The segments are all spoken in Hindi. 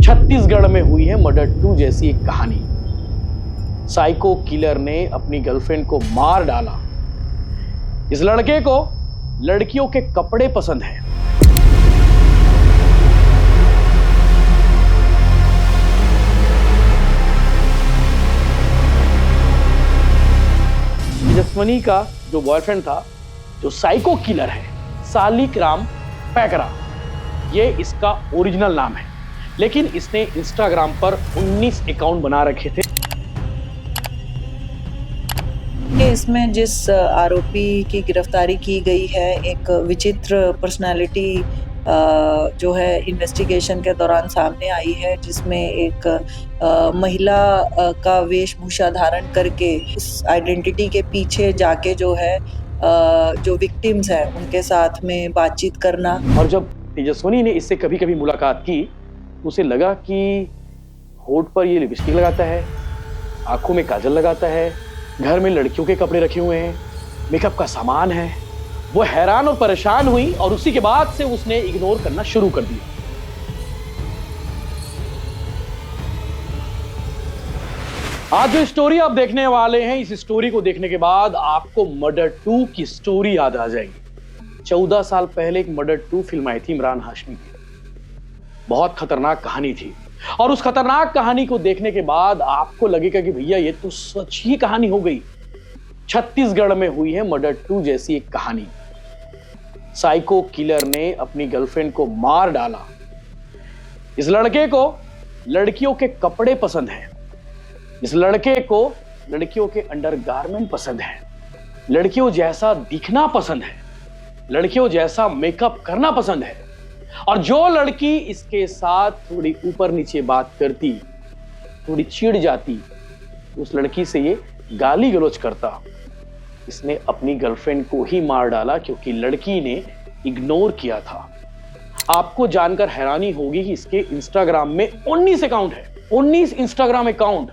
छत्तीसगढ़ में हुई है मर्डर 2 जैसी एक कहानी। साइको किलर ने अपनी गर्लफ्रेंड को मार डाला। इस लड़के को लड़कियों के कपड़े पसंद हैं। तेजस्वनी का जो बॉयफ्रेंड था, जो साइको किलर है, सालिकराम पैकरा, ये इसका ओरिजिनल नाम है, लेकिन इसने इंस्टाग्राम पर 19 अकाउंट बना रखे थे। इसमें जिस आरोपी की गिरफ्तारी की गई है, एक विचित्र पर्सनालिटी जो है इन्वेस्टिगेशन के दौरान सामने आई है, जिसमें एक महिला का वेशभूषा धारण करके उस आइडेंटिटी के पीछे जाके जो है जो विक्टिम्स हैं उनके साथ में बातचीत करना। और जब तेजस्वनी ने इससे कभी कभी मुलाकात की, उसे लगा कि होठ पर ये लिपस्टिक लगाता है, आंखों में काजल लगाता है, घर में लड़कियों के कपड़े रखे हुए हैं, मेकअप का सामान है। वो हैरान और परेशान हुई और उसी के बाद से उसने इग्नोर करना शुरू कर दिया। आज जो स्टोरी आप देखने वाले हैं, इस स्टोरी को देखने के बाद आपको मर्डर 2 की स्टोरी याद आ जाएगी। 14 साल पहले एक मर्डर 2 फिल्म आई थी इमरान हाशमी की। बहुत खतरनाक कहानी थी और उस खतरनाक कहानी को देखने के बाद आपको लगेगा कि भैया ये तो सच ही कहानी हो गई। छत्तीसगढ़ में हुई है मर्डर 2 जैसी एक कहानी। साइको किलर ने अपनी गर्लफ्रेंड को मार डाला। इस लड़के को लड़कियों के कपड़े पसंद हैं। इस लड़के को लड़कियों के अंडरगारमेंट पसंद है, लड़कियों जैसा दिखना पसंद है, लड़कियों जैसा मेकअप करना पसंद है। और जो लड़की इसके साथ थोड़ी ऊपर नीचे बात करती, थोड़ी चिढ़ जाती, उस लड़की से ये गाली गलौज करता। इसने अपनी गर्लफ्रेंड को ही मार डाला क्योंकि लड़की ने इग्नोर किया था। आपको जानकर हैरानी होगी कि इसके इंस्टाग्राम में 19 अकाउंट है, 19 इंस्टाग्राम अकाउंट।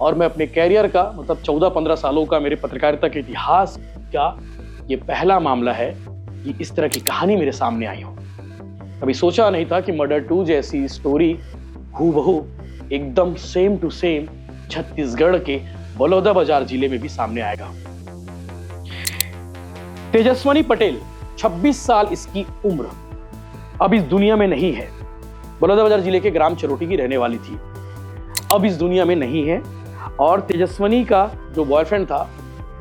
और मैं अपने कैरियर का मतलब 14-15 सालों का मेरे पत्रकारिता के इतिहास का ये पहला मामला है कि इस तरह की कहानी मेरे सामने आई हो। कभी सोचा नहीं था कि मर्डर 2 जैसी स्टोरी हूबहू एकदम सेम टू सेम छत्तीसगढ़ के बलौदाबाजार जिले में भी सामने आएगा। तेजस्वनी पटेल, 26 साल इसकी उम्र, अब इस दुनिया में नहीं है। बलौदाबाजार जिले के ग्राम चरोटी की रहने वाली थी, अब इस दुनिया में नहीं है। और तेजस्वनी का जो बॉयफ्रेंड था,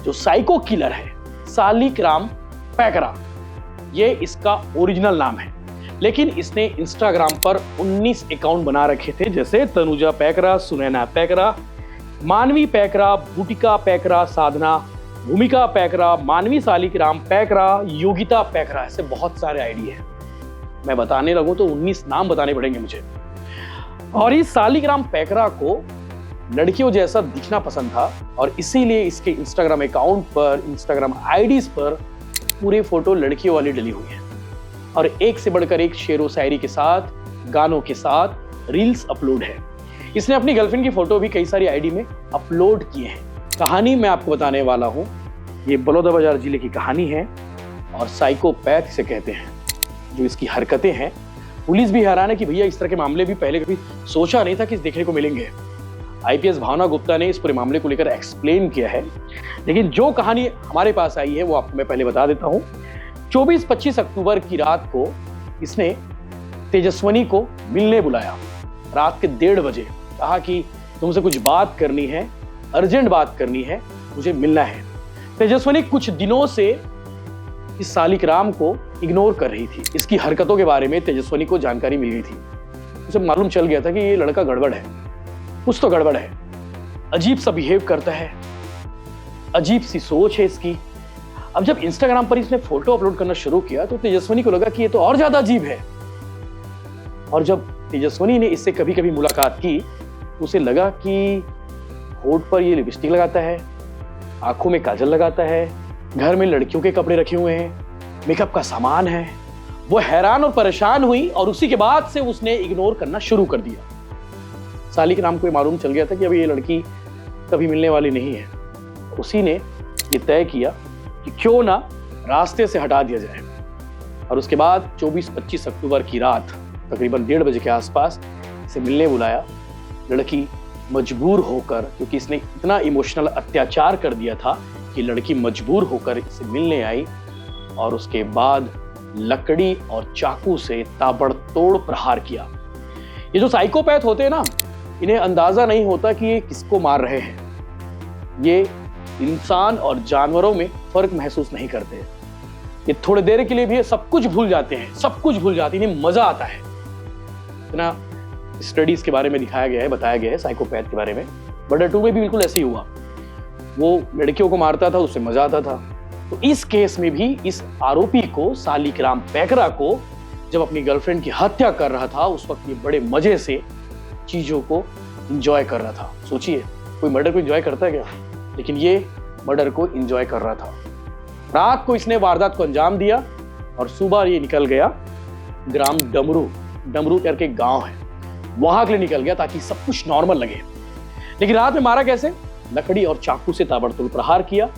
जो साइको किलर है, सालिकराम पैकरा, ये इसका ओरिजिनल नाम है, लेकिन इसने इंस्टाग्राम पर 19 अकाउंट बना रखे थे, जैसे तनुजा पैकरा, सुनैना पैकरा, मानवी पैकरा, बूटिका पैकरा, साधना, भूमिका पैकरा, मानवी सालिकराम पैकरा, योगिता पैकरा, ऐसे बहुत सारे आईडी हैं। मैं बताने लगूं तो 19 नाम बताने पड़ेंगे मुझे। और इस सालिकराम पैकरा को लड़कियों जैसा दिखना पसंद था और इसीलिए इसके इंस्टाग्राम अकाउंट पर, इंस्टाग्राम आईडीज पर पूरे फोटो लड़कियों वाली डली हुई है और एक से बढ़कर एक शेरो शायरी के साथ, गानों के साथ रील्स अपलोड है। इसने अपनी गर्लफ्रेंड की फोटो भी कई सारी आईडी में अपलोड किए हैं। कहानी मैं आपको बताने वाला हूं, ये बलौदाबाजार जिले की कहानी है और साइकोपैथ से कहते हैं जो इसकी हरकतें हैं। पुलिस भी हैरान है कि भैया इस तरह के मामले भी पहले कभी सोचा नहीं था कि देखने को मिलेंगे। आईपीएस भावना गुप्ता ने इस पूरे मामले को लेकर एक्सप्लेन किया है, लेकिन जो कहानी हमारे पास आई है वो आपको मैं पहले बता देता हूं। 24-25 अक्टूबर की रात को इसने तेजस्वनी को मिलने बुलाया, रात के 1:30 बजे। कहा कि तुमसे कुछ बात करनी है, अर्जेंट बात करनी है, मुझे मिलना है। तेजस्वनी कुछ दिनों से इस सालिकराम को इग्नोर कर रही थी। इसकी हरकतों के बारे में तेजस्वनी को जानकारी मिल गई थी। उसे मालूम चल गया था कि ये लड़का गड़बड़ है, कुछ तो गड़बड़ है, अजीब सा बिहेव करता है, अजीब सी सोच है इसकी। अब जब इंस्टाग्राम पर इसने फोटो अपलोड करना शुरू किया तो तेजस्वनी को लगा कि ये तो और ज्यादा अजीब है। और जब तेजस्वनी ने इससे कभी कभी मुलाकात की, उसे लगा कि होठ पर ये लिपस्टिक लगाता है, आंखों में काजल लगाता है, घर में लड़कियों के कपड़े रखे हुए हैं, मेकअप का सामान है। वो हैरान और परेशान हुई और उसी के बाद से उसने इग्नोर करना शुरू कर दिया। सालिकराम को मालूम चल गया था कि अभी ये लड़की कभी मिलने वाली नहीं है। उसी ने ये तय किया कि क्यों ना रास्ते से हटा दिया जाए। और उसके बाद 24-25 अक्टूबर की रात तकरीबन 1:30 बजे के आसपास इसे मिलने बुलाया। लड़की मजबूर होकर, क्योंकि इसने इतना इमोशनल अत्याचार कर दिया था कि लड़की मजबूर होकर इसे मिलने आई और उसके बाद लकड़ी और चाकू से ताबड़तोड़ प्रहार किया। ये जो साइकोपैथ होते हैं ना, इन्हें अंदाजा नहीं होता कि ये किसको मार रहे हैं। ये इंसान और जानवरों में फर्क महसूस नहीं करते। ये थोड़ी देर के लिए भी सब कुछ भूल जाते हैं, सब कुछ भूल जाते हैं, इन्हें मजा आता है। इतना स्टडीज के बारे में दिखाया गया है, बताया गया है साइकोपैथ के बारे में। मर्डर 2 में भी बिल्कुल ऐसे ही हुआ। वो लड़कियों को मारता था, उससे मजा आता था। तो इस केस में भी इस आरोपी को, सालिकराम पैकरा को, जब अपनी गर्लफ्रेंड की हत्या कर रहा था, उस वक्त ये बड़े मजे से चीजों को एंजॉय कर रहा था। सोचिए, कोई मर्डर को एंजॉय करता है क्या? लेकिन ये मर्डर को एंजॉय कर रहा था। रात को इसने वारदात को अंजाम दिया और सुबह ये निकल गया ग्राम डमरू करके गांव है, वहां के लिए निकल गया ताकि सब कुछ नॉर्मल लगे। लेकिन रात में मारा कैसे? लकड़ी और चाकू से ताबड़तोड़ प्रहार किया।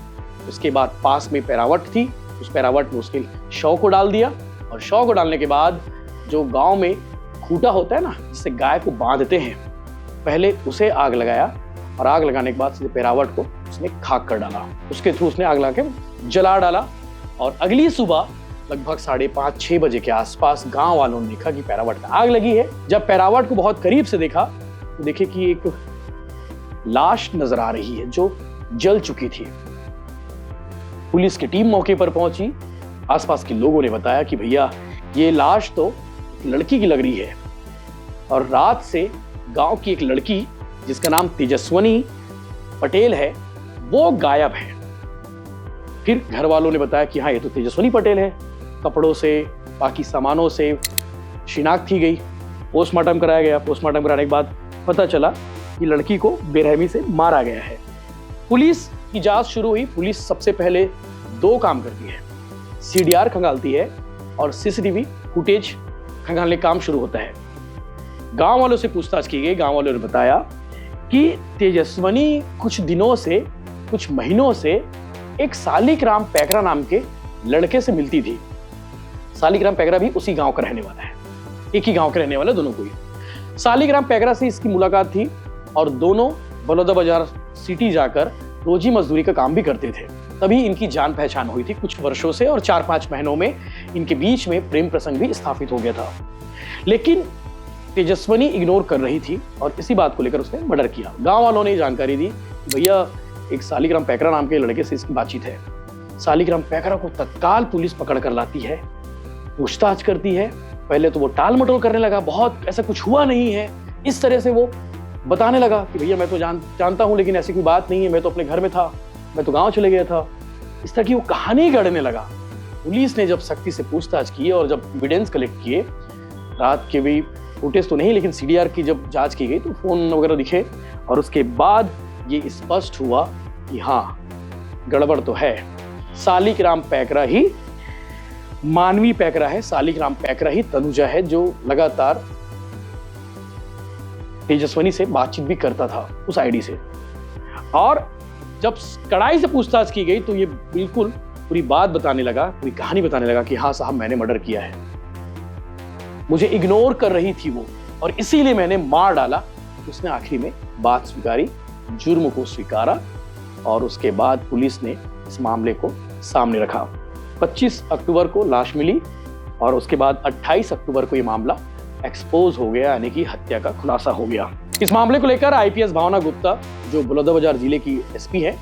उसके बाद पास में पैरावट थी, उस पैरावट में उसके शव को डाल दिया और शव को डालने के बाद जो गांव में खूंटा होता है ना, जिससे गाय को बांधते हैं, पहले उसे आग लगाया और आग लगाने के बाद सीधे पैरावट को उसने खाक कर डाला। उसके थ्रू उसने आग लगा के जला डाला और अगली सुबह लगभग 5:30-6 बजे के आसपास गांव वालों ने देखा कि पैरावट में आग लगी है। जब पैरावट को बहुत करीब से देखा तो देखे कि एक लाश नजर आ रही है जो जल चुकी थी। पुलिस की टीम मौके पर पहुंची। आसपास के लोगों ने बताया कि भैया, ये लाश तो लड़की की लग रही है और रात से गांव की एक लड़की जिसका नाम तेजस्वनी पटेल है, वो गायब है। फिर घर वालों ने बताया कि हाँ, ये तो तेजस्वनी पटेल है। कपड़ों से, बाकी सामानों से शिनाख्त की गई। पोस्टमार्टम कराया गया। पोस्टमार्टम कराने के बाद पता चला कि लड़की को बेरहमी से मारा गया है। पुलिस की जांच शुरू हुई। पुलिस सबसे पहले 2 काम करती है, CDR खंगालती है और CCTV फुटेज खंगालने काम शुरू होता है। गांव वालों से पूछताछ की गई। गांव वालों ने बताया कि तेजस्वनी कुछ दिनों से, कुछ महीनों से एक सालिकराम पैकरा नाम के लड़के से मिलती थी। सालिकराम पैकरा भी उसी गांव का रहने वाला है, एक ही गांव के रहने वाले दोनों को ही। सालिकराम पैकरा से इसकी मुलाकात थी और दोनों बलौदाबाजार सिटी जाकर रोजी मजदूरी का काम भी करते थे। तभी इनकी जान पहचान हुई थी कुछ वर्षों से और 4-5 महीनों में इनके बीच में प्रेम प्रसंग भी स्थापित हो गया था। लेकिन तेजस्वनी इग्नोर कर रही थी और इसी बात को लेकर उसने मर्डर किया। गांव वालों ने जानकारी दी कि भैया, एक सालिकराम पैकरा नाम के लड़के से इसकी बातचीत है। सालिकराम पैकरा को तत्काल पुलिस पकड़ कर लाती है, पूछताछ करती है। पहले तो वो टाल मटोल करने लगा, बहुत ऐसा कुछ हुआ नहीं है, इस तरह से वो बताने लगा कि भैया मैं तो जानता हूं, लेकिन ऐसी कोई बात नहीं है, मैं तो अपने घर में था, मैं तो गांव चले गया था। इस तरह की वो कहानी गढ़ने लगा। पुलिस ने जब सख्ती से पूछताछ की और जब एविडेंस कलेक्ट किए, रात के भी फुटेज तो नहीं, लेकिन CDR की जब जांच की गई तो फोन वगैरह दिखे और उसके बाद ये स्पष्ट हुआ कि हाँ, गड़बड़ तो है। सालिकराम पैकरा ही मानवी पैकरा है, सालिकराम पैकरा ही तनुजा है, जो लगातार तेजस्वनी से बातचीत भी करता था उस आईडी से। और जब कड़ाई से पूछताछ की गई तो ये बिल्कुल पूरी बात बताने लगा, पूरी कहानी बताने लगा कि हाँ साहब, मैंने मर्डर किया है, मुझे इग्नोर कर रही थी वो और इसीलिए मैंने मार डाला। उसने आखिरी में बात स्वीकारी, जुर्म को स्वीकारा और उसके बाद पुलिस ने इस मामले को सामने रखा। 25 अक्टूबर को लाश मिली और उसके बाद 28 अक्टूबर को ये मामला एक्सपोज हो गया, यानी कि हत्या का खुलासा हो गया। इस मामले को लेकर IPS भावना गुप्ता, जो बलौदाबाजार जिले की SP है,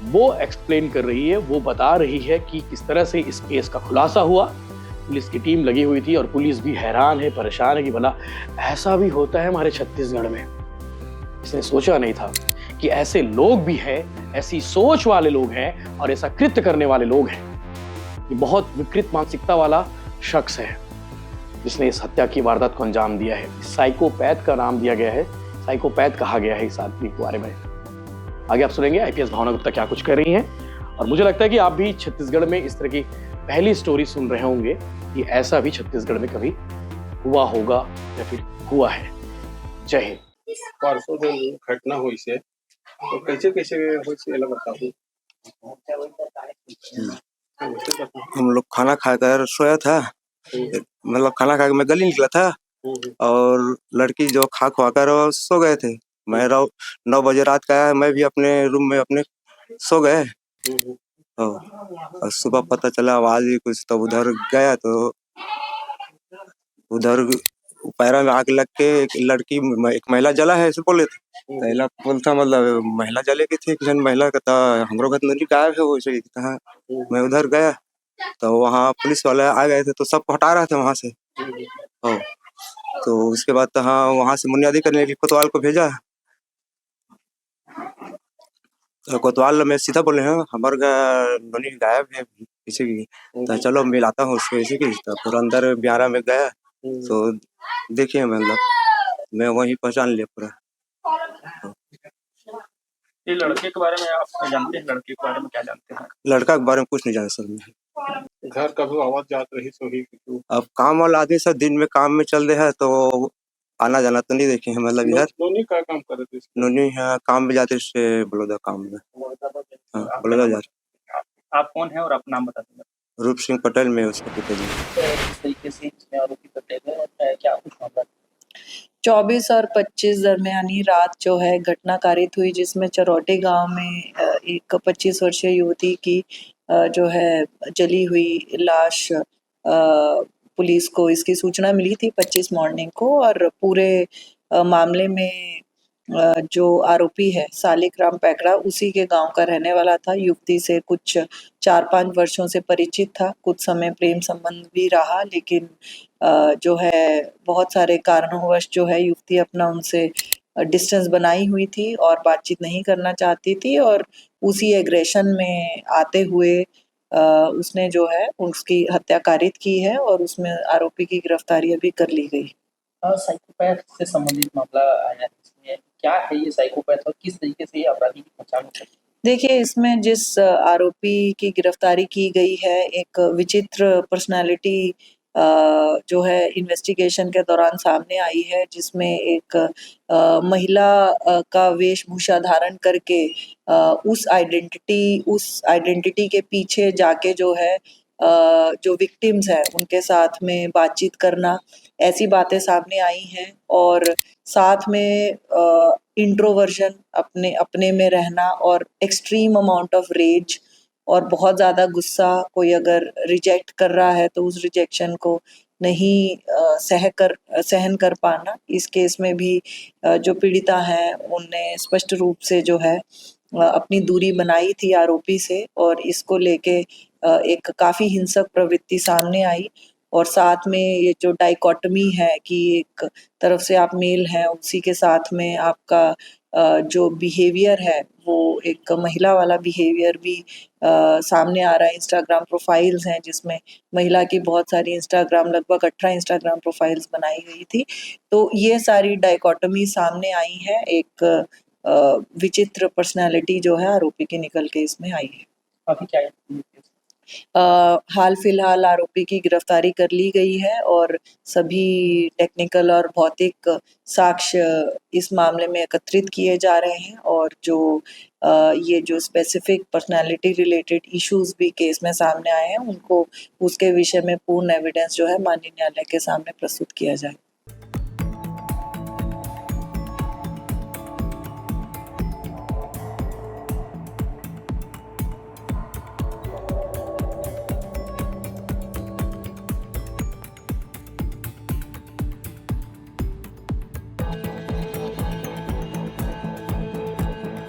वो एक्सप्लेन कर रही है, वो बता रही है कि किस तरह से इस केस का खुलासा हुआ। पुलिस की टीम लगी हुई थी और पुलिस भी हैरान है, परेशान है कि भला ऐसा भी होता है हमारे छत्तीसगढ़ में। इसने सोचा नहीं था कि ऐसे लोग भी हैं, ऐसी सोच वाले लोग हैं और ऐसा कृत्य करने वाले लोग हैं। ये बहुत विकृत मानसिकता वाला शख्स है जिसने इस हत्या की वारदात को अंजाम दिया है। साइकोपैथ का नाम दिया गया है, साइकोपैथ कहा गया है इस आदमी के बारे में। आगे आप सुनेंगे IPS भावना गुप्ता क्या कुछ कर रही हैं और मुझे लगता है कि आप भी छत्तीसगढ़ में इस तरह की पहली स्टोरी सुन रहे होंगे कि ऐसा भी छत्तीसगढ़ में कभी हुआ होगा या फिर हुआ है। जय हिंद। परसों जो घटना हुई से तो कैसे कैसे हुई से बताओ। हम लोग खाना खाकर सोया था, मतलब खाना खा के मैं गली निकला था और लड़की जो खा खुआ कर वो सो गए थे। मैं 9 बजे रात का आया, मैं भी अपने रूम में अपने सो गए। और सुबह पता चला आवाज ही कुछ, तो उधर गया तो उधर पैरा में आग लग के एक महिला जला है ऐसे बोले थे। पहला बोलता मतलब महिला जले की थी, किसी महिला का था हमरो घर नदी गायब है वो ऐसे कहा। मैं उधर गया तो वहाँ पुलिस वाले आ गए थे तो सब हटा रहा था वहां से। हो तो उसके बाद तो हाँ वहां से बुनियादी करने के लिए कोतवाल को भेजा। तो कोतवाल में सीधा बोले हैं हमारे नोनी गायब है किसी की, तो चलो मिलाता हूँ उसको इसी की। तो फिर अंदर ब्यारा में गया तो देखिए मतलब मैं वही पहचान लिया पूरा। ये लड़के के बारे में आप जानते हैं? लड़के के बारे में क्या जानते हैं? लड़का के बारे में कुछ नहीं जाने सर मैं। घर कभी आवाज जात रही सोही की अब काम वाला आदमी सर दिन में काम में चल रहे हैं तो आना जाना तो नहीं देखे हैं मतलब इधर। नोनी का काम कर रहे थे? नोनी हाँ काम में जाते से बड़ौदा काम में। हाँ बड़ौदा जा आप कौन है और अपना नाम बता देंगे? रूप सिंह पटेल में उसके पिताजी। किस तरीके से इसमें आरोपी पकड़े गए और क्या कुछ मामला? 24 और 25 दरमियानी रात जो है घटना कारित हुई जिसमें चरोटी गांव में एक 25 वर्षीय युवती की जो है जली हुई लाश पुलिस को इसकी सूचना मिली थी 25 मॉर्निंग को। और पूरे मामले में जो आरोपी है सालिक राम पैकड़ा उसी के गांव का रहने वाला था। युवती से कुछ 4-5 वर्षों से परिचित था, कुछ समय प्रेम संबंध भी रहा, लेकिन जो है बहुत सारे कारणोंवश जो है युवती अपना उनसे डिस्टेंस बनाई हुई थी और बातचीत नहीं करना चाहती थी। और उसी एग्रेशन में आते हुए उसने जो है उसकी हत्या कारित की है और उसमें आरोपी की गिरफ्तारी अभी कर ली गई। साइकोपैथ से संबंधित मामला आया है इसमें, क्या है ये साइकोपैथ और किस तरीके से ये अपराधी की पहचान हो सकती है? देखिए इसमें जिस आरोपी की गिरफ्तारी की गई है एक विचित्र पर्सनालिटी जो है इन्वेस्टिगेशन के दौरान सामने आई है, जिसमें एक महिला का वेशभूषा धारण करके उस आइडेंटिटी के पीछे जाके जो है जो विक्टिम्स हैं उनके साथ में बातचीत करना, ऐसी बातें सामने आई हैं। और साथ में इंट्रोवर्जन अपने अपने में रहना और एक्सट्रीम अमाउंट ऑफ रेज और बहुत ज़्यादा गुस्सा, कोई अगर रिजेक्ट कर रहा है तो उस रिजेक्शन को नहीं सहन कर पाना। इस केस में भी जो पीड़िता हैं उनने स्पष्ट रूप से जो है अपनी दूरी बनाई थी आरोपी से और इसको लेके एक काफ़ी हिंसक प्रवृत्ति सामने आई। और साथ में ये जो डाइकोटमी है कि एक तरफ से आप मेल हैं उसी के साथ में आपका जो बिहेवियर है वो एक महिला वाला बिहेवियर भी सामने आ रहा है। इंस्टाग्राम प्रोफाइल्स हैं जिसमें महिला की बहुत सारी लगभग 18 इंस्टाग्राम प्रोफाइल्स बनाई गई थी। तो ये सारी डाइकोटमी सामने आई है, एक विचित्र पर्सनालिटी जो है आरोपी की निकल के इसमें आई है। अभी क्या है? हाल फिलहाल आरोपी की गिरफ्तारी कर ली गई है और सभी टेक्निकल और भौतिक साक्ष्य इस मामले में एकत्रित किए जा रहे हैं। और जो ये जो स्पेसिफिक पर्सनालिटी रिलेटेड इश्यूज भी केस में सामने आए हैं उनको उसके विषय में पूर्ण एविडेंस जो है माननीय न्यायालय के सामने प्रस्तुत किया जाए।